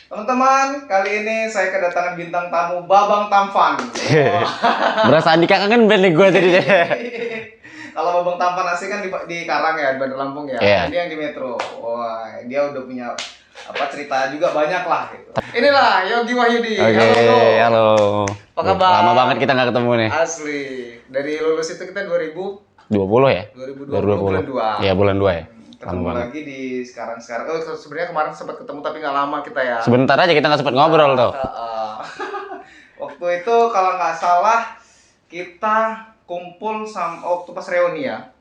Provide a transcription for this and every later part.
Teman-teman, kali ini saya kedatangan bintang tamu Babang Tampan. Berasa Andika kangen band nih gue tadi deh. Kalau Babang Tampan asli kan di Karang ya, di Bandar Lampung ya. Iya. Ini yang di Metro. Wah, dia udah punya cerita juga banyak lah gitu. Inilah Yogi Wahyudi. Oke, Halo. halo. Apa kabar? Lama banget kita nggak ketemu nih. Asli. Dari lulus itu kita 20 ya? 2020 bulan 2. Iya, bulan 2 ya. Ketemu lagi di sekarang. Oh, sebenarnya kemarin sempat ketemu tapi nggak lama kita ya. Sebentar aja kita nggak sempat ngobrol tuh. Waktu itu kalau nggak salah kita kumpul sama waktu pas reuni ya.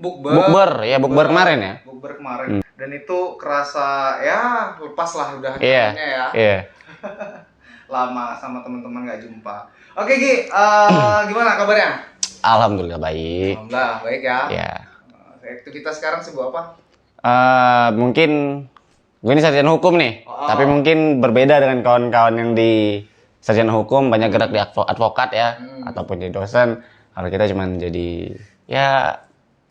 Bukber kemarin ya. Bukber kemarin. Dan itu kerasa ya lepas lah udah Iya. ya. Iya. Lama sama teman-teman nggak jumpa. Oke Gi, gimana kabarnya? Alhamdulillah baik. Alhamdulillah baik ya. Iya. Aktivitas sekarang sibuk apa? Mungkin gue ini sarjana hukum nih, tapi mungkin berbeda dengan kawan-kawan yang di sarjana hukum, banyak gerak di advokat ya, ataupun jadi dosen. Kalau kita cuman jadi ya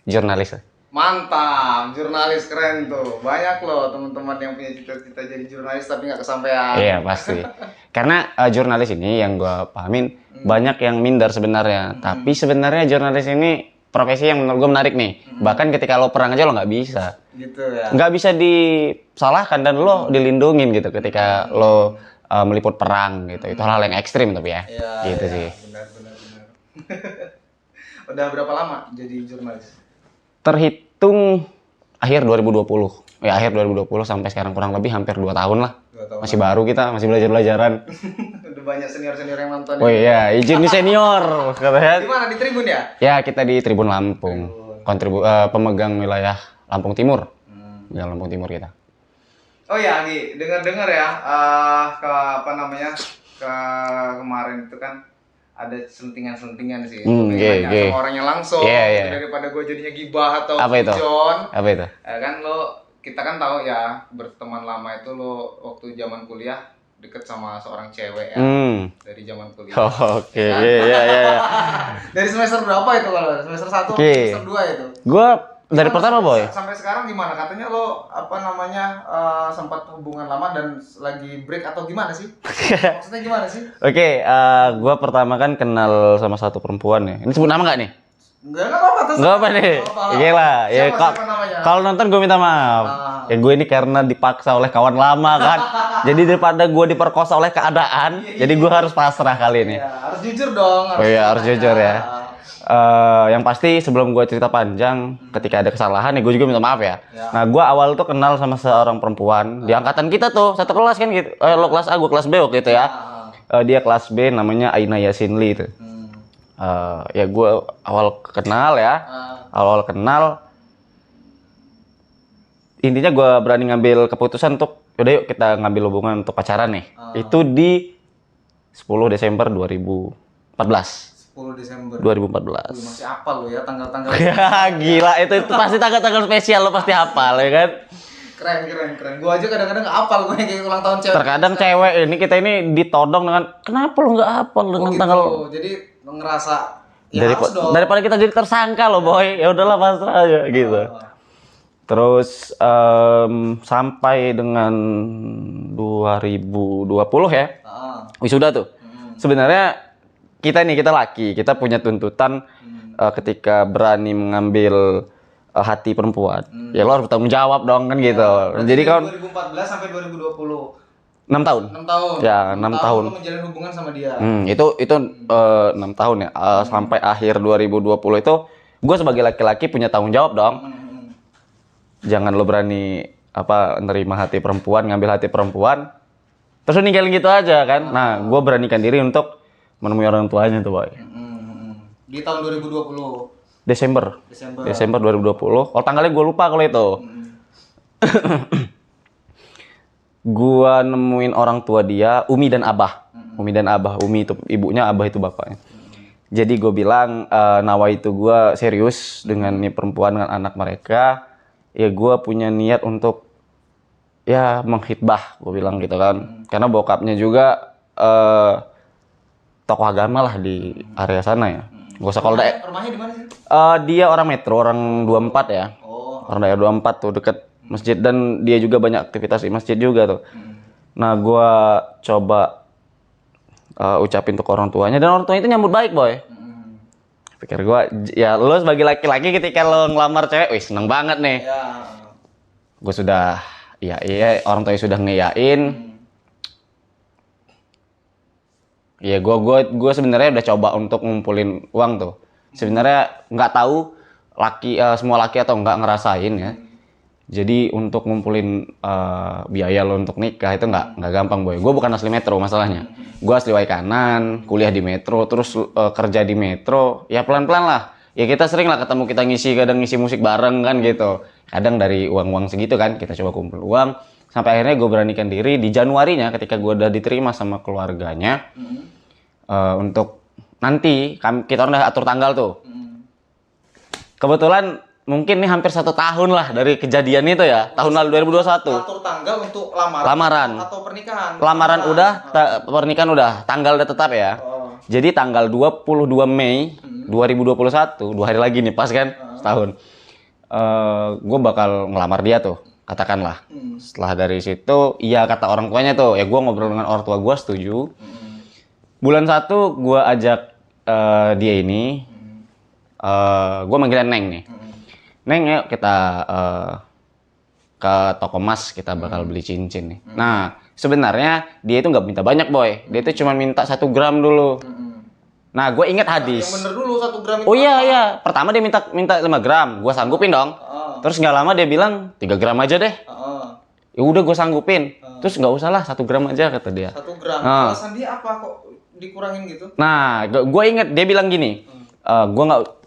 jurnalis. Mantap, jurnalis keren tuh. Banyak loh teman-teman yang punya cita-cita jadi jurnalis tapi nggak kesampaian. Iya pasti. Karena jurnalis ini yang gue pahamin banyak yang minder sebenarnya. Tapi sebenarnya jurnalis ini profesi yang menurut gue menarik nih. Bahkan ketika lo perang aja lo nggak bisa. Gitu ya. Nggak bisa disalahkan dan lo dilindungin gitu ketika lo meliput perang gitu. Itu hal yang ekstrim tapi ya. Iya, gitu iya, sih. Benar. Udah berapa lama jadi jurnalis? Terhitung akhir 2020. Ya akhir 2020 sampai sekarang kurang lebih hampir 2 tahun lah. 2 tahun. Masih baru kita, masih belajar-belajaran. Udah banyak senior-senior yang nonton. Oh iya, izin nih senior katanya. Di mana? Di Tribun ya? Ya, kita di Tribun Lampung. Pemegang wilayah Lampung Timur. Ya, Lampung Timur kita. Oh ya, Gi, dengar-dengar ya, kemarin itu kan ada selentingan-selentingan sih. Nanya sama orangnya langsung. Daripada gue jadinya gibah atau John. Apa itu? Kan kita kan tahu ya, berteman lama itu lo waktu zaman kuliah deket sama seorang cewek ya. Dari zaman kuliah. Oke, iya. Dari semester berapa itu kalau? Semester 1, semester 2 itu? Gua dari pertama, Boy. Sampai sekarang gimana? Katanya lo sempat hubungan lama dan lagi break atau gimana sih? Maksudnya gimana sih? Oke, gua pertama kan kenal sama satu perempuan ya. Ini sebut nama nggak nih? Enggak apa-apa tuh. Enggak apa nih. Gila, ya kalau nonton gue minta maaf. Ya gue ini karena dipaksa oleh kawan lama kan. Jadi daripada gue diperkosa oleh keadaan, jadi gue harus pasrah kali ini. Iya, harus jujur dong. Harus jujur ya. Yang pasti sebelum gue cerita panjang, ketika ada kesalahan ya gue juga minta maaf ya. Nah, gue awal tuh kenal sama seorang perempuan di angkatan kita tuh, satu kelas kan gitu. Lo kelas A, gue kelas B waktu itu ya. Dia kelas B, namanya Aina Yasinli itu. Ya gue awal kenal ya. Awal kenal. Intinya gue berani ngambil keputusan untuk udah yuk kita ngambil hubungan untuk pacaran nih. Itu di 10 Desember 2014. 10 Desember 2014. Masih hafal lo ya tanggal-tanggal. Gila, itu pasti tanggal-tanggal spesial lo pasti hafal ya kan. Keren. Gua aja kadang-kadang nggak hafal gue kayak ulang tahun cewek. Terkadang cewek ini ditodong dengan kenapa lo nggak hafal dengan gitu. tanggal. Jadi lo ngerasa ya daripada kita jadi tersangka lo boy. Ya udahlah pasrah aja gitu. Terus sampai dengan 2020 ya. Wisuda tuh. Sebenarnya kita laki, kita punya tuntutan ketika berani mengambil hati perempuan. Ya lo harus bertanggung jawab dong kan gitu. Jadi kan 2014 sampai 2020. 6 tahun. 6 tahun. Ya, 6 tahun. Lo menjalin hubungan sama dia. Itu 6 tahun ya. Sampai akhir 2020 itu gue sebagai laki-laki punya tanggung jawab dong. Jangan lo berani nerima hati perempuan, ngambil hati perempuan, terus lo ninggalin gitu aja kan. Nah, gue beranikan diri untuk menemui orang tuanya tuh, boy. Di tahun 2020. Desember 2020. Kalau tanggalnya gue lupa kalau itu. Gua nemuin orang tua dia, Umi dan Abah. Umi itu ibunya, Abah itu bapaknya. Jadi gue bilang nawa itu gue serius dengan nih perempuan, dengan anak mereka. Ya gue punya niat untuk ya menghitbah, gue bilang gitu kan. Karena bokapnya juga tokoh agama lah di area sana ya. Gak usah kalau rumahnya di mana sih? Dia orang Metro, orang 24 ya. Orang daerah 24 tuh deket masjid, dan dia juga banyak aktivitas di masjid juga tuh. Nah, gue coba ucapin tuh ke orang tuanya dan orang tuanya itu nyambut baik, boy. Pikir gue, ya lo sebagai laki-laki ketika lo ngelamar cewek, wih seneng banget nih. Ya. Gue sudah, iya orang tuanya sudah ngeyain. Ya gue sebenarnya udah coba untuk ngumpulin uang tuh. Sebenarnya nggak tahu semua laki atau nggak ngerasain ya. Jadi untuk ngumpulin biaya lo untuk nikah itu nggak gampang, boy. Gue bukan asli Metro masalahnya. Gue asli Waikanan, kuliah di Metro, terus kerja di Metro. Ya pelan-pelan lah. Ya kita sering lah ketemu, kita kadang ngisi musik bareng kan gitu. Kadang dari uang-uang segitu kan kita coba kumpul uang. Sampai akhirnya gue beranikan diri di Januarinya ketika gue udah diterima sama keluarganya untuk nanti kita udah atur tanggal tuh. Kebetulan mungkin nih hampir 1 tahun lah dari kejadian itu ya, tahun lalu 2021. Atur tanggal untuk lamaran atau pernikahan? Lamaran udah, pernikahan udah, tanggal udah tetap ya. Jadi tanggal 22 Mei 2021, 2 hari lagi nih pas kan, setahun. Gue bakal ngelamar dia tuh, katakanlah. Setelah dari situ, iya kata orang tuanya tuh, ya gue ngobrol dengan orang tua gue setuju. Bulan 1 gue ajak dia ini, gue manggilnya Neng nih. Neng, yuk kita ke toko emas, kita bakal beli cincin nih. Nah, sebenarnya dia itu nggak minta banyak, boy. Dia itu cuma minta 1 gram dulu. Nah, gue inget hadis. Yang bener dulu 1 gram itu. Oh iya. Pertama dia minta 5 gram. Gue sanggupin dong. Terus nggak lama dia bilang 3 gram aja deh. Ya udah gue sanggupin. Terus nggak usah lah 1 gram aja kata dia. 1 gram. Alasan dia apa kok dikurangin gitu? Nah, gue inget dia bilang gini.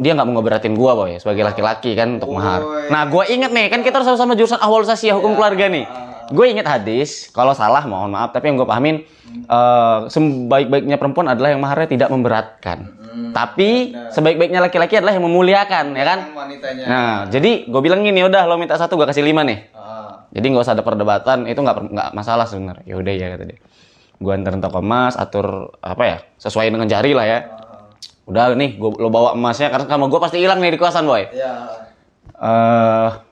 Dia nggak mau ngeberatin gue, boy, sebagai laki-laki kan untuk mahar. Nah, gue inget nih, kan kita harus sama-sama jurusan awal sasih hukum keluarga nih. Gue inget hadis, kalau salah mohon maaf, tapi yang gue pahamin sebaik-baiknya perempuan adalah yang maharnya tidak memberatkan. Tapi sebaik-baiknya laki-laki adalah yang memuliakan, ya kan? Wanitanya. Nah, jadi gue bilang gini, udah lo minta 1, gue kasih 5 nih. Jadi nggak usah ada perdebatan, itu nggak masalah sebenarnya. Ya udah ya kata dia. Gue anterin toko emas, atur apa ya, sesuai dengan jari lah ya. Udah nih, lo bawa emasnya karena sama gue pasti hilang nih di kosan, boy. Iya.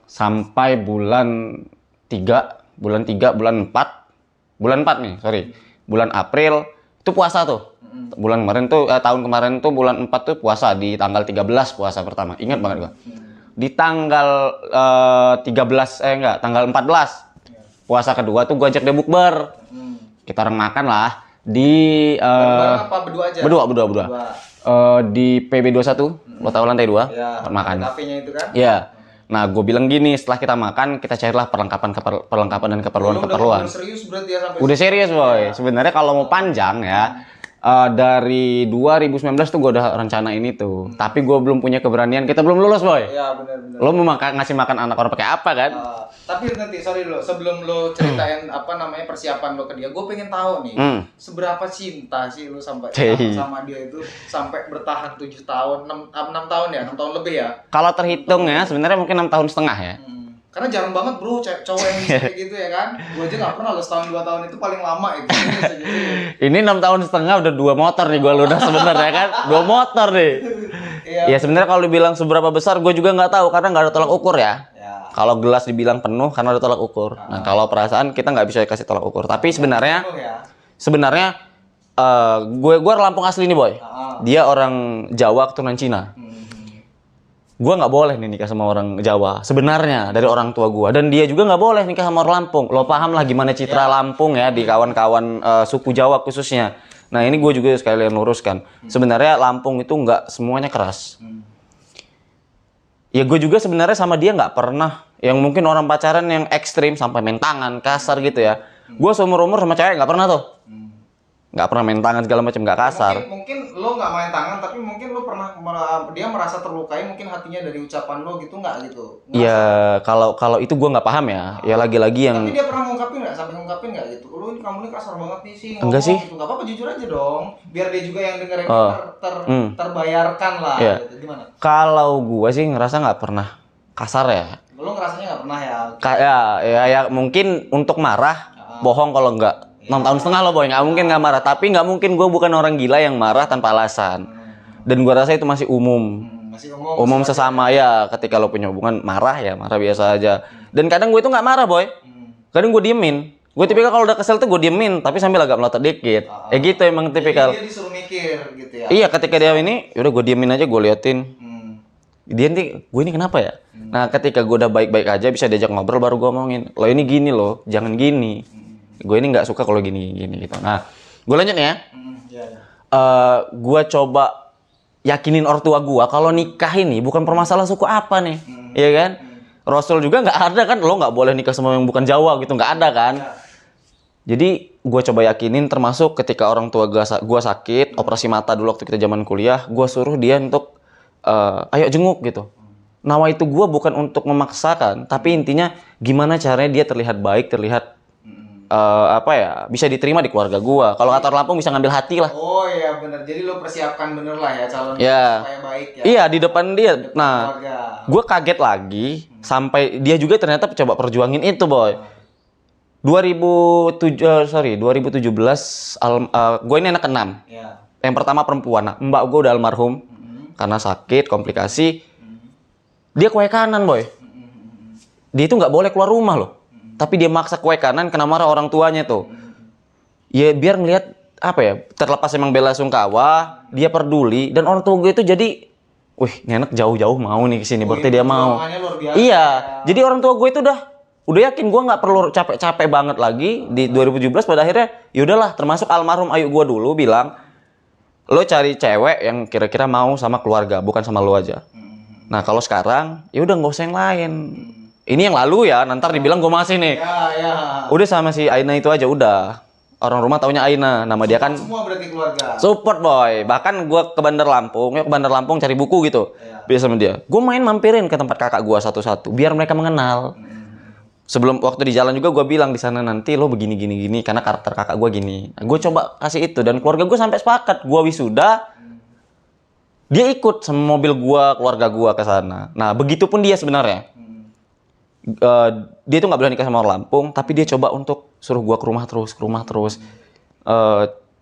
Sampai bulan 4 nih, sorry. Bulan April itu puasa tuh. Bulan kemarin tuh tahun kemarin tuh bulan 4 tuh puasa di tanggal 13 puasa pertama. Ingat banget gua. Di tanggal tanggal 14. Puasa kedua tuh gua ajak dia bukber. Kita orang makan lah di apa berdua aja? Berdua. Di PB21, lo tau lantai 2, ya, makan. Kafenya itu kan? Iya. Nah, gue bilang gini, setelah kita makan, kita carilah perlengkapan dan keperluan-keperluan. Udah serius berarti ya sampai udah serius, boy. Sebenarnya kalau mau panjang ya, dari 2019 tuh gue udah rencana ini tuh. Tapi gue belum punya keberanian, kita belum lulus, boy. Iya, benar. Lo mau ngasih makan anak orang pakai apa kan? Tapi nanti, sorry dulu, sebelum lo ceritain persiapan lo ke dia, gue pengen tahu nih, seberapa cinta sih lo sampai sama dia itu sampai bertahan 7 tahun, 6 tahun ya, 6 tahun lebih ya? Kalau terhitung ya, sebenarnya mungkin 6 tahun setengah ya. Karena jarang banget bro, cowok yang bisa kayak gitu ya kan? Gue aja nggak pernah, lo setahun 2 tahun itu paling lama itu. Ini 6 tahun setengah udah 2 motor nih gue ludah sebenarnya kan? 2 motor nih. Ya sebenarnya kalau dibilang seberapa besar, gue juga nggak tahu karena nggak ada tolak ukur ya. Kalau gelas dibilang penuh karena ada tolak ukur. Nah, kalau perasaan kita nggak bisa kasih tolak ukur. Tapi sebenarnya gue Lampung asli nih, boy. Dia orang Jawa keturunan Cina. Gue nggak boleh nih nikah sama orang Jawa. Sebenarnya dari orang tua gue. Dan dia juga nggak boleh nikah sama orang Lampung. Lo paham lah gimana citra Lampung ya di kawan-kawan suku Jawa khususnya. Nah ini gue juga sekalian luruskan. Sebenarnya Lampung itu nggak semuanya keras. Ya gue juga sebenarnya sama dia nggak pernah yang mungkin orang pacaran yang ekstrim sampai main tangan kasar gitu ya. Gue seumur-umur sama cewek nggak pernah tuh. Nggak pernah main tangan segala macam, nggak kasar. Mungkin lo nggak main tangan, tapi mungkin lo pernah dia merasa terlukai mungkin hatinya dari ucapan lo gitu nggak gitu? Iya, kalau itu gue nggak paham ya. Ya lagi-lagi yang. Tapi dia pernah ngungkapin nggak, sampai ngungkapin nggak gitu? Lo ini kamu ini kasar banget nih sih. Enggak sih. Gitu. Nggak apa-apa, jujur aja dong. Biar dia juga yang dengerin terbayarkan lah. Gitu. Gimana? Kalau gue sih ngerasa nggak pernah kasar ya. Lo ngerasanya nggak pernah ya? Ya mungkin untuk marah, bohong kalau nggak. 6 tahun setengah lo, boy, nggak mungkin nggak marah. Tapi nggak mungkin gue bukan orang gila yang marah tanpa alasan. Dan gue rasa itu masih umum. Umum sesama ya. Ketika lo punya hubungan marah ya marah biasa aja. Dan kadang gue itu nggak marah, boy. Kadang gue diemin. Gue tipikal kalau udah kesel tuh gue diemin, tapi sambil agak melotot dikit. Gitu emang tipikal. Jadi dia disuruh mikir gitu ya. Iya, ketika dia ini, yaudah gue diemin aja, gue liatin. Dia nih, gue ini kenapa ya? Nah, ketika gue udah baik-baik aja, bisa diajak ngobrol, baru gue omongin, lo ini gini loh, jangan gini. Gue ini nggak suka kalau gini gitu. Nah, gue lanjut ya. Gue coba yakinin ortua gue kalau nikah ini bukan permasalahan suku apa nih, iya kan? Rasul juga nggak ada kan, lo nggak boleh nikah sama yang bukan Jawa gitu, nggak ada kan? Jadi gue coba yakinin, termasuk ketika orang tua gue sakit, operasi mata dulu waktu kita zaman kuliah, gue suruh dia untuk ayo jenguk gitu. Nawa itu gue bukan untuk memaksakan, tapi intinya gimana caranya dia terlihat baik, terlihat bisa diterima di keluarga gue. Kalau kata orang Lampung bisa ngambil hati lah. Oh iya benar. Jadi lo persiapkan bener lah ya calon supaya baik ya. Iya di depan dia. Nah, gue kaget lagi sampai dia juga ternyata coba perjuangin itu boy. 2017 gue ini anak ke-6. Yang pertama perempuan. Nah, mbak gue udah almarhum karena sakit komplikasi. Dia kue kanan boy. Dia itu nggak boleh keluar rumah loh. Tapi dia maksa kue kanan kena marah orang tuanya tuh. Ya biar ngelihat terlepas emang bela sungkawa, dia peduli dan orang tua gue itu jadi, wih, ini anak jauh-jauh mau nih kesini, berarti dia mau. Iya, jadi orang tua gue itu udah yakin gue nggak perlu capek-capek banget lagi di 2017. Pada akhirnya yaudahlah, termasuk almarhum Ayu gue dulu bilang, lo cari cewek yang kira-kira mau sama keluarga, bukan sama lo aja. Nah kalau sekarang ya udah nggak usah yang lain. Ini yang lalu ya, nanti dibilang gue masih nih. Udah sama si Aina itu aja udah. Orang rumah taunya Aina, nama dia kan. Semua berarti keluarga. Support boy. Bahkan gue ke Bandar Lampung, yuk ke Bandar Lampung cari buku gitu. Biasa sama dia. Gue main mampirin ke tempat kakak gue satu-satu, biar mereka mengenal. Sebelum waktu di jalan juga gue bilang di sana nanti lo begini karena karakter kakak gue gini. Nah, gue coba kasih itu dan keluarga gue sampai sepakat. Gue wisuda, dia ikut sama mobil gue, keluarga gue ke sana. Nah begitupun dia sebenarnya. Dia tuh nggak boleh nikah sama orang Lampung, tapi dia coba untuk suruh gua ke rumah terus,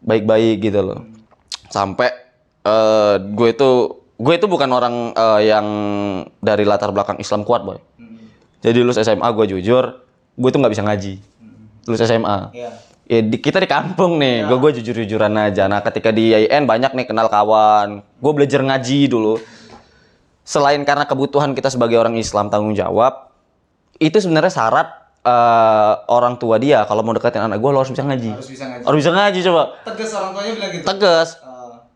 baik-baik gitu loh. Sampai gue itu bukan orang yang dari latar belakang Islam kuat boy. Jadi lulus SMA gue jujur, gue tuh nggak bisa ngaji. Lulus SMA. Ya kita di kampung nih, gue jujur-jujuran aja. Nah ketika di IAIN banyak nih kenal kawan, gue belajar ngaji dulu. Selain karena kebutuhan kita sebagai orang Islam tanggung jawab, itu sebenarnya syarat orang tua dia kalau mau deketin anak gue lo harus bisa ngaji. Harus bisa ngaji coba. Tegas orang tuanya bilang gitu. Tegas.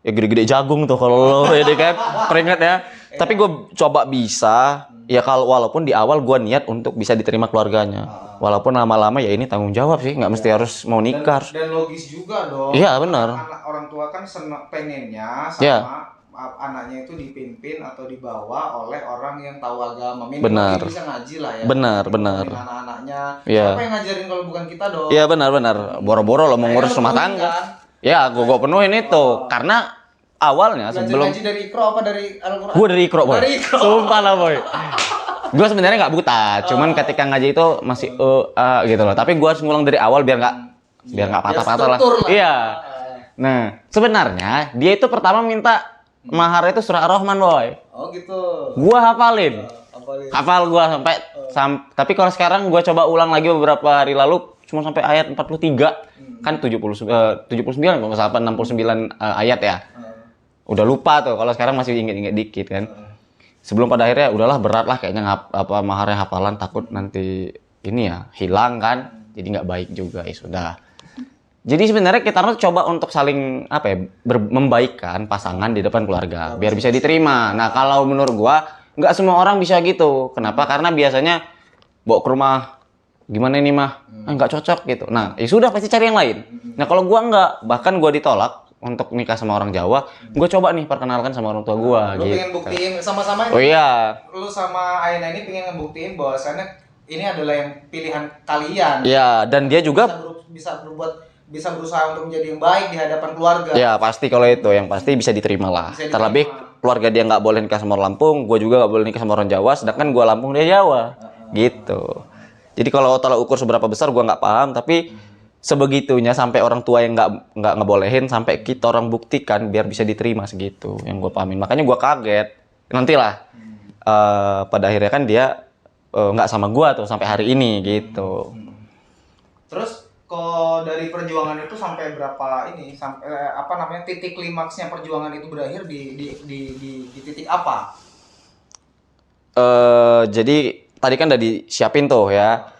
Ya gede-gede jagung tuh kalau lo ya kan. Keringat ya. Tapi gue coba bisa. Ya kalau walaupun di awal gue niat untuk bisa diterima keluarganya. Walaupun lama-lama ya ini tanggung jawab sih, nggak mesti harus mau nikah. Dan logis juga dong. Iya benar. Orang tua kan pengennya sama anaknya itu dipimpin atau dibawa oleh orang yang tahu agama, minimal bisa ngaji lah ya. Benar. Anak-anaknya. Siapa yang ngajarin kalau bukan kita dong? Iya benar. Boro-boro lo mau ngurus rumah tangga. Kan? Ya, gue penuhin itu karena awalnya sebelum ngaji dari Iqra apa dari Al-Qur'an? Gue dari Iqra boy. Sumpah lah boy. Gue sebenarnya nggak buta, cuman ketika ngaji itu masih gitu loh. Tapi gue harus ngulang dari awal biar nggak patah-patah lah. Iya. Nah sebenarnya dia itu pertama minta mahar itu surah Ar-Rahman boy. Oh gitu. Gua hafal gua sampai tapi kalau sekarang gua coba ulang lagi beberapa hari lalu cuma sampai ayat 43. Kan 79 kalau enggak salah 69 ayat ya. Udah lupa tuh kalau sekarang masih inget-inget dikit kan. Sebelum pada akhirnya udahlah berat lah kayaknya maharnya hafalan, takut nanti ini ya hilang kan. Jadi nggak baik juga ya sudah. Jadi sebenarnya kita harus coba untuk saling membaikkan pasangan di depan keluarga biar bisa diterima. Nah kalau menurut gua nggak semua orang bisa gitu. Kenapa? Karena biasanya bawa ke rumah gimana ini mah nggak cocok gitu. Nah ya sudah pasti cari yang lain. Nah kalau gua nggak, bahkan gua ditolak untuk nikah sama orang Jawa, gua coba nih perkenalkan sama orang tua gua. Lu pengen buktiin sama-sama? Oh iya. Lu sama Aina ini pengen ngebuktiin bahwasannya ini adalah yang pilihan kalian. Iya dan dia juga bisa berusaha untuk menjadi yang baik di hadapan keluarga. Ya pasti kalau itu yang pasti bisa diterima lah. Terlebih keluarga dia nggak boleh nikah sama orang Lampung, gue juga nggak boleh nikah sama orang Jawa, sedangkan gue Lampung dia Jawa, gitu. Jadi kalau tolak ukur seberapa besar gue nggak paham, tapi sebegitunya sampai orang tua yang nggak ngebolehin sampai kita orang buktikan biar bisa diterima segitu yang gue pahamin. Makanya gue kaget. Nantilah pada akhirnya kan dia nggak sama gue tuh sampai hari ini gitu. Terus kok dari perjuangan itu sampai berapa ini sampai apa namanya titik klimaksnya perjuangan itu berakhir di titik apa? Jadi tadi kan udah disiapin tuh ya.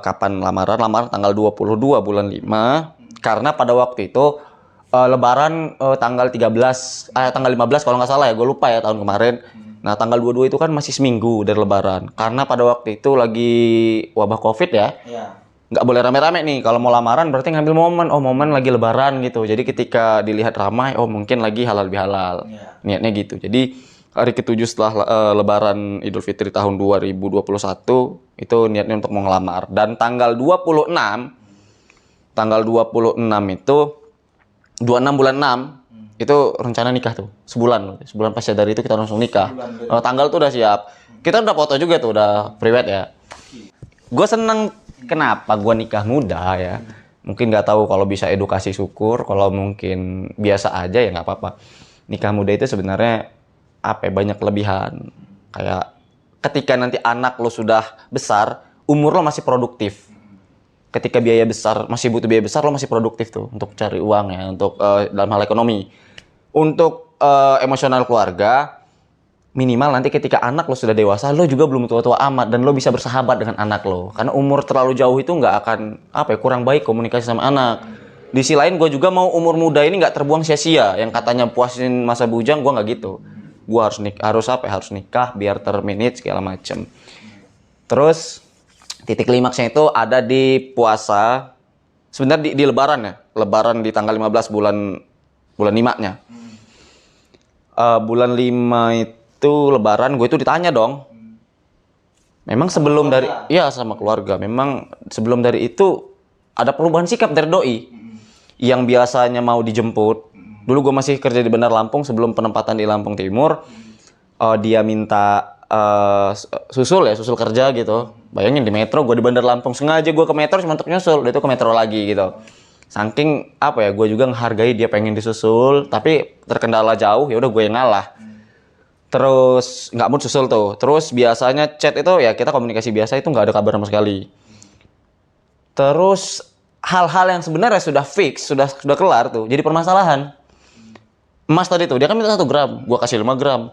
Kapan lamaran tanggal 22 bulan 5 karena pada waktu itu lebaran tanggal 13 tanggal 15 kalau nggak salah ya, gue lupa ya tahun kemarin. Nah, tanggal 22 itu kan masih seminggu dari lebaran. Karena pada waktu itu lagi wabah Covid ya. Iya. Nggak boleh rame-rame nih. Kalau mau lamaran berarti ngambil momen. Oh, momen lagi lebaran gitu. Jadi ketika dilihat ramai, oh mungkin lagi halal bihalal. Iya. Niatnya gitu. Jadi hari ke-7 setelah lebaran Idul Fitri tahun 2021 itu niatnya untuk mau ngelamar. Dan tanggal 26 itu 26 bulan 6 itu rencana nikah tuh. Sebulan pasca dari itu kita langsung nikah. Tanggal tuh udah siap. Kita udah foto juga tuh, udah private ya. Gue seneng kenapa gue nikah muda ya. Mungkin nggak tahu kalau bisa edukasi syukur, kalau mungkin biasa aja ya nggak apa-apa. Nikah muda itu sebenarnya apa ya, banyak kelebihan. Kayak ketika nanti anak lo sudah besar, umur lo masih produktif. Ketika biaya besar, masih butuh biaya besar, lo masih produktif tuh untuk cari uang ya, untuk dalam hal ekonomi. Untuk emosional keluarga, minimal nanti ketika anak lo sudah dewasa, lo juga belum tua-tua amat dan lo bisa bersahabat dengan anak lo. Karena umur terlalu jauh itu nggak akan kurang baik komunikasi sama anak. Di sisi lain gue juga mau umur muda ini nggak terbuang sia-sia. Yang katanya puasin masa bujang, gue nggak gitu. Gue harus nikah biar termanage segala macem. Terus titik klimaksnya itu ada di puasa. Sebenarnya di lebaran ya. Lebaran di tanggal 15 bulan 5-nya. Bulan 5 itu lebaran, gue itu ditanya dong. Memang sebelum dari sama keluarga. Memang sebelum dari itu ada perubahan sikap dari doi. Yang biasanya mau dijemput. Dulu gue masih kerja di Bandar Lampung sebelum penempatan di Lampung Timur. Dia minta susul kerja gitu. Bayangin di metro, gue di Bandar Lampung, sengaja gue ke metro cuma untuk nyusul, dia tuh ke metro lagi gitu. Saking gue juga menghargai dia pengen disusul, tapi terkendala jauh, ya udah gue yang ngalah. Terus nggak mood susul tuh. Terus biasanya chat itu ya kita komunikasi biasa, itu nggak ada kabar sama sekali. Terus hal-hal yang sebenarnya sudah fix, sudah kelar tuh, jadi permasalahan. Emas tadi tuh, dia kan minta 1 gram, gue kasih 5 gram.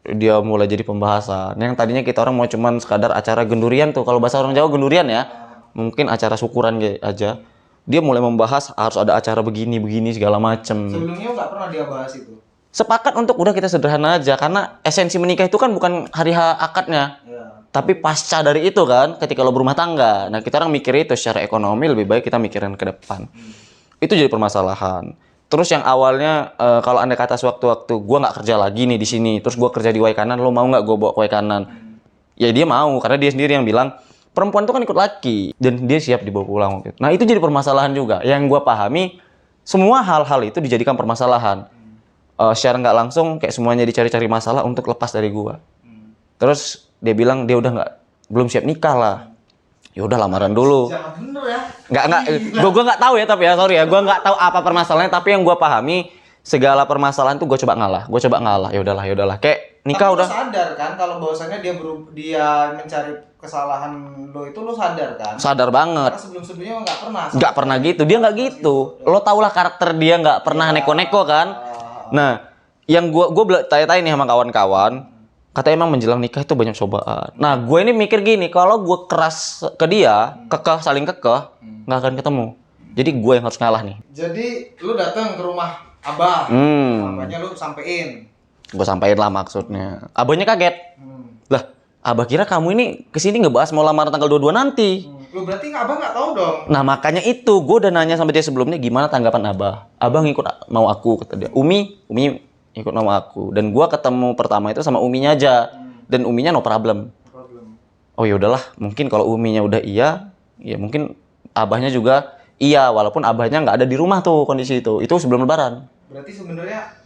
Dia mulai jadi pembahasan. Yang tadinya kita orang mau cuman sekadar acara gendurian tuh. Kalau bahasa orang Jawa gendurian ya. Mungkin acara syukuran aja. Dia mulai membahas harus ada acara begini segala macem. Sebelumnya nggak pernah dia bahas itu. Sepakat untuk udah kita sederhana aja. Karena esensi menikah itu kan bukan hari akadnya. Ya. Tapi pasca dari itu kan, ketika lo berumah tangga. Nah kita orang mikir itu secara ekonomi lebih baik kita mikirin ke depan. Itu jadi permasalahan. Terus yang awalnya kalau andai kata sewaktu-waktu gue nggak kerja lagi nih di sini, terus gue kerja di Waikanan, lo mau nggak gue bawa ke Waikanan? Ya dia mau, karena dia sendiri yang bilang perempuan itu kan ikut laki dan dia siap dibawa pulang. Nah itu jadi permasalahan juga. Yang gue pahami semua hal-hal itu dijadikan permasalahan. Secara nggak langsung kayak semuanya dicari-cari masalah untuk lepas dari gue. Terus dia bilang dia udah belum siap nikah lah. Ya udah lamaran dulu. Jangan bener ya. Gue nggak tahu ya, tapi ya sorry ya, gue nggak tahu apa permasalahannya, tapi yang gue pahami segala permasalahan tuh gue coba ngalah. Ya udahlah. Kayak nikah tapi udah. Lo sadar kan kalau bahwasannya dia mencari kesalahan lo itu lo sadar kan? Sadar banget. Karena sebelumnya nggak pernah gitu. Dia nggak gitu. Lo tau lah karakter dia nggak pernah neko-neko kan. Nah, yang gue tanya-tanya nih sama kawan-kawan. Katanya emang menjelang nikah itu banyak cobaan. Nah, gue ini mikir gini, kalau gue keras ke dia, saling kekeh, nggak akan ketemu. Jadi gue yang harus ngalah nih. Jadi lu datang ke rumah abah, abahnya lu sampein. Gue sampein lah maksudnya. Abahnya kaget. Lah, abah kira kamu ini kesini ngebahas mau lamaran tanggal 22 nanti. Lu berarti abah nggak tahu dong. Nah makanya itu, gue udah nanya sama dia sebelumnya gimana tanggapan abah. Abah ngikut mau aku, kata dia. Umi ikut nama aku, dan gua ketemu pertama itu sama uminya aja, dan uminya no problem. Oh ya udahlah, mungkin kalau uminya udah iya, ya mungkin abahnya juga iya, walaupun abahnya nggak ada di rumah tuh kondisi itu sebelum lebaran. Berarti sebenarnya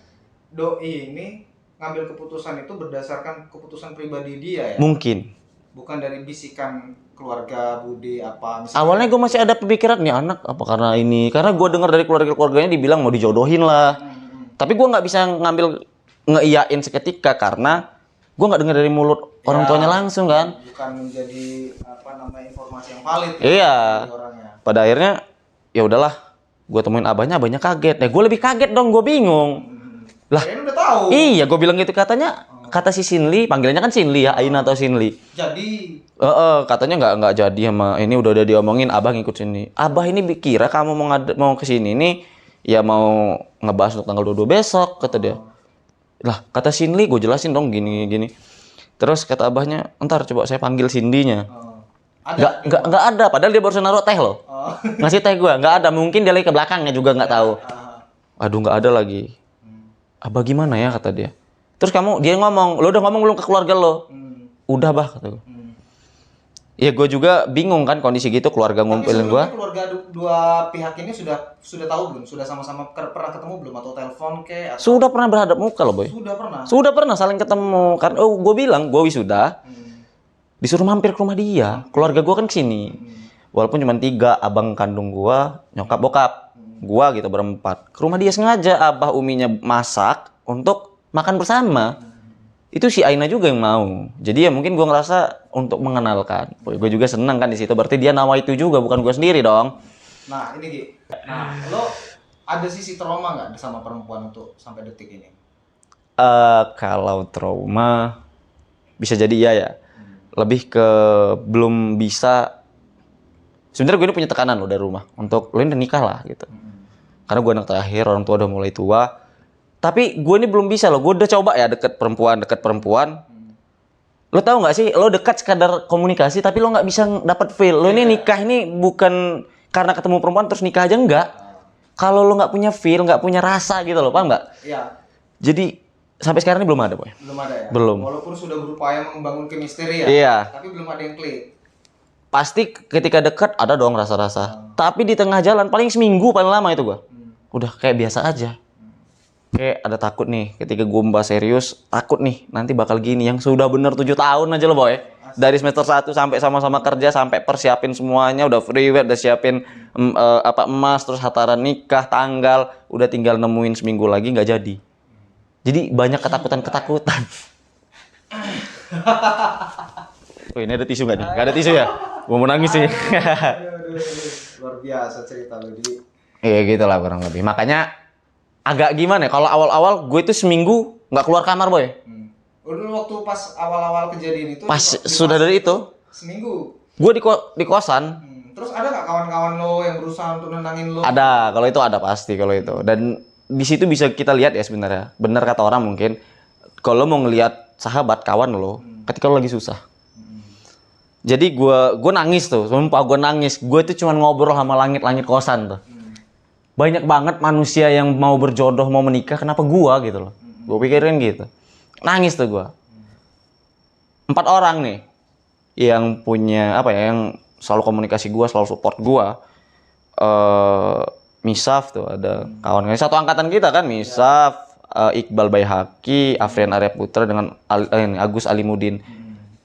doi ini ngambil keputusan itu berdasarkan keputusan pribadi dia ya? Mungkin. Bukan dari bisikan keluarga Bude apa misalnya. Awalnya gue masih ada pemikiran nih anak apa karena gue dengar dari keluarganya dibilang mau dijodohin lah. Tapi gue nggak bisa ngeiyain seketika karena gue nggak dengar dari mulut orang tuanya langsung kan. Bukan menjadi informasi yang valid. Iya. pada akhirnya ya udahlah, gue temuin abahnya kaget. Gue lebih kaget dong, gue bingung. Lah, kayaknya udah tahu. Iya, gue bilang gitu, katanya kata si Sinli, panggilannya kan Sinli ya, Aina atau Sinli. Jadi Katanya nggak jadi sama ini, udah diomongin, abah ngikut sini. Abah ini kira kamu mau ke sini nih, ya mau ngebahas untuk tanggal 22 besok, kata dia. Lah, kata Sinli, gue jelasin dong gini. Terus kata abahnya, ntar coba saya panggil Cindy-nya. Nggak ada, padahal dia baru naruh teh loh. Ngasih teh gue, nggak ada. Mungkin dia lagi ke belakangnya juga nggak tahu. Aduh, nggak ada lagi. Abah gimana ya, kata dia. Terus dia ngomong, lo udah ngomong belum ke keluarga lo? Udah, bah, kata gue. Ya gue juga bingung kan kondisi gitu, keluarga ngumpulin gue. Tapi keluarga dua pihak ini sudah tahu belum? Sudah sama-sama pernah ketemu belum, atau telepon ke? Sudah pernah berhadap muka loh, boy. Sudah pernah saling ketemu. Kan gue bilang gue wisuda, disuruh mampir ke rumah dia. Keluarga gue kan kesini. Walaupun cuma 3, abang kandung gue, nyokap bokap, gue gitu berempat. Ke rumah dia sengaja, abah uminya masak untuk makan bersama. Itu si Aina juga yang mau. Jadi ya mungkin gue ngerasa untuk mengenalkan. Gue juga senang kan di situ. Berarti dia nawa itu juga, bukan gue sendiri dong. Nah ini Gi. Nah lo ada sisi trauma nggak sama perempuan untuk sampai detik ini? Kalau trauma bisa jadi iya ya. Lebih ke belum bisa. Sebenarnya gue ini punya tekanan loh dari rumah untuk lo ini udah nikah lah gitu. Karena gue anak terakhir, orang tua udah mulai tua. Tapi gue ini belum bisa loh. Gue udah coba ya deket perempuan. Lo tau nggak sih? Lo dekat sekadar komunikasi, tapi lo nggak bisa dapat feel. Lo ini nikah ini bukan karena ketemu perempuan terus nikah aja, enggak. Kalau lo nggak punya feel, nggak punya rasa gitu loh, paham nggak? Iya. Jadi sampai sekarang ini belum ada, boy. Belum ada ya. Belum. Walaupun sudah berupaya membangun chemistry ya. Iya. Tapi belum ada yang klik. Pasti ketika dekat ada dong rasa-rasa. Tapi di tengah jalan paling seminggu paling lama itu gue. Udah kayak biasa aja. Kayak ada takut nih, ketika gue membahas serius, takut nih, nanti bakal gini. Yang sudah bener 7 tahun aja loh, boy. Dari semester 1 sampai sama-sama kerja, sampai persiapin semuanya, udah freeware, udah siapin emas, terus hataran nikah, tanggal, udah tinggal nemuin seminggu lagi, nggak jadi. Jadi banyak ketakutan. Oh, ini ada tisu nggak nih? Nggak ada tisu ya? Gue mau nangis sih. Luar biasa cerita lo, Di. Iya gitu lah kurang lebih. Makanya agak gimana ya, kalau awal-awal gue itu seminggu nggak keluar kamar, boy. Dulu waktu pas awal-awal kejadian itu, pas sudah dari itu seminggu gue di kosan. Terus ada nggak kawan-kawan lo yang berusaha untuk nenangin lo? Ada, kalau itu ada pasti kalau itu. Dan di situ bisa kita lihat ya sebenarnya, benar kata orang mungkin, kalau mau ngelihat sahabat kawan lo ketika lo lagi susah. Jadi gue nangis tuh, sumpah gue nangis. Gue tuh cuma ngobrol sama langit-langit kosan tuh. Banyak banget manusia yang mau berjodoh, mau menikah, kenapa gua gitu loh. Gue pikirin gitu. Nangis tuh gua. 4 orang nih yang punya yang selalu komunikasi gua, selalu support gua. Misaf tuh, ada kawan satu angkatan kita kan, Misaf, Iqbal Baihaqi, Afrian Arya Putra dengan Agus Alimudin.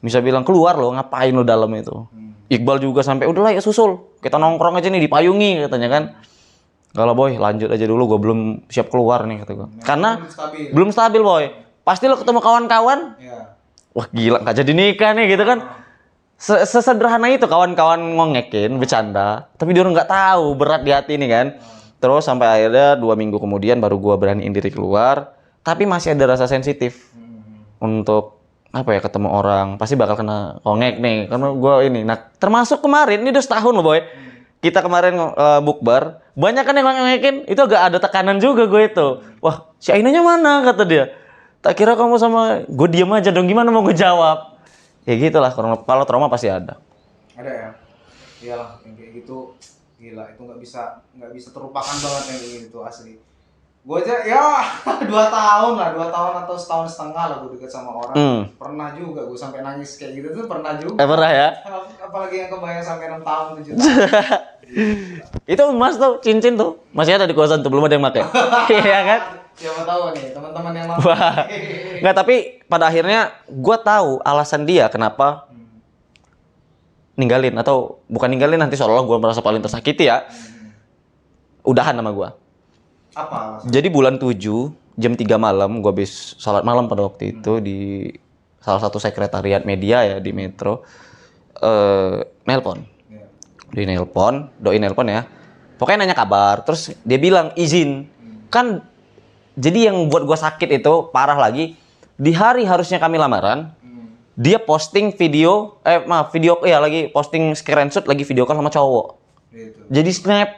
Misaf bilang, keluar lo, ngapain lo dalam itu. Iqbal juga sampai, udahlah ya susul, kita nongkrong aja nih, dipayungi katanya kan. Kalau boy, lanjut aja dulu, gue belum siap keluar nih kata gue. Karena belum stabil, boy. Pasti lo ketemu kawan-kawan, wah gila, nggak jadi nikah nih gitu kan. Sesederhana itu kawan-kawan ngongekin, bercanda. Tapi dia nggak tahu berat di hati nih kan. Terus sampai akhirnya 2 minggu kemudian baru gue beraniin diri keluar. Tapi masih ada rasa sensitif untuk ketemu orang. Pasti bakal kena kongek nih, karena gue ini. Nah termasuk kemarin, ini udah setahun loh, boy. Kita kemarin bukber, banyak kan yang ngekin, itu agak ada tekanan juga gue itu. Wah, si Ainanya mana, kata dia. Tak kira kamu sama, gue diam aja dong, gimana mau gue jawab. Ya gitulah, kalau trauma pasti ada. Ada ya? Iyalah, yang kayak gitu, gila, itu nggak bisa terlupakan banget yang kayak gitu, asli. Gue aja, ya 2 tahun atau setahun setengah lah gue deket sama orang. Pernah juga gue sampai nangis kayak gitu tuh, pernah juga. Pernah ya? Apalagi yang kebayang sampai 6 tahun, 7 tahun. Itu emas tuh, cincin tuh, masih ada di kosan tuh, belum ada yang pakai. Iya kan? Siapa tahu nih, teman-teman yang nonton. Nggak, tapi pada akhirnya gue tahu alasan dia kenapa ninggalin, atau bukan ninggalin, nanti seolah-olah gue merasa paling tersakiti ya. Udahan sama gue. Apa alasan? Jadi bulan 7 jam 3 malam, gue habis salat malam pada waktu itu di salah satu sekretariat media ya di Metro. Nelpon. doi nelpon ya. Pokoknya nanya kabar, terus dia bilang izin. Kan jadi yang buat gua sakit itu parah lagi. Di hari harusnya kami lamaran, dia posting video, lagi posting screenshot lagi video call sama cowok. Gitu. Jadi snap.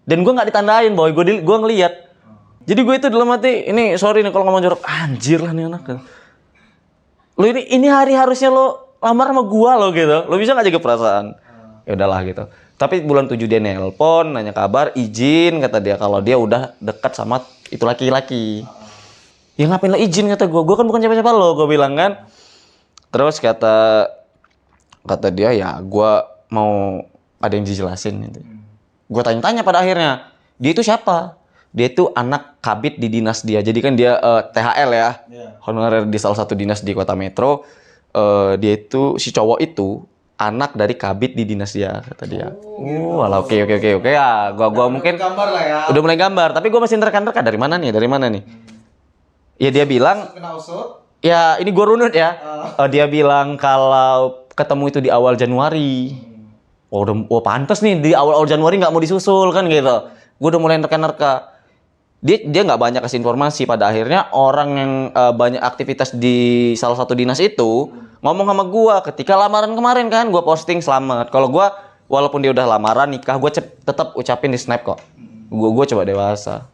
Dan gua nggak ditandain, boy. Gua ngeliat. Jadi gue itu dalam hati, ini sorry nih kalau ngomong jorok, anjir lah nih anak. Lo ini hari harusnya lo lamar sama gua lo gitu. Lo bisa nggak jaga perasaan? Ya udahlah gitu. Tapi bulan 7 dia nelpon, nanya kabar, izin kata dia kalau dia udah dekat sama itu laki-laki. Ya ngapain lo izin kata gua kan bukan siapa-siapa lo, gua bilang kan. Terus kata dia ya gua mau ada yang dijelasin gitu. Gua tanya-tanya pada akhirnya, dia itu siapa? Dia itu anak kabid di dinas dia. Jadi kan dia THL ya. Honorer di salah satu dinas di Kota Metro. Dia itu si cowok itu anak dari kabid di dinas dia kata dia. Walah oke ya. Gua mungkin gambar lah ya. Udah mulai gambar, tapi gua masih nerka-nerka dari mana nih? Ya dia bilang kena usut. Ya ini gua runut ya. Dia bilang kalau ketemu itu di awal Januari. Pantas nih di awal Januari nggak mau disusul kan gitu. Gua udah mulai nerka-nerka. Dia nggak banyak kasih informasi. Pada akhirnya orang yang banyak aktivitas di salah satu dinas itu ngomong sama gua ketika lamaran kemarin kan, gua posting selamat. Kalau gua walaupun dia udah lamaran nikah, gua tetap ucapin di snap kok. Gua coba dewasa.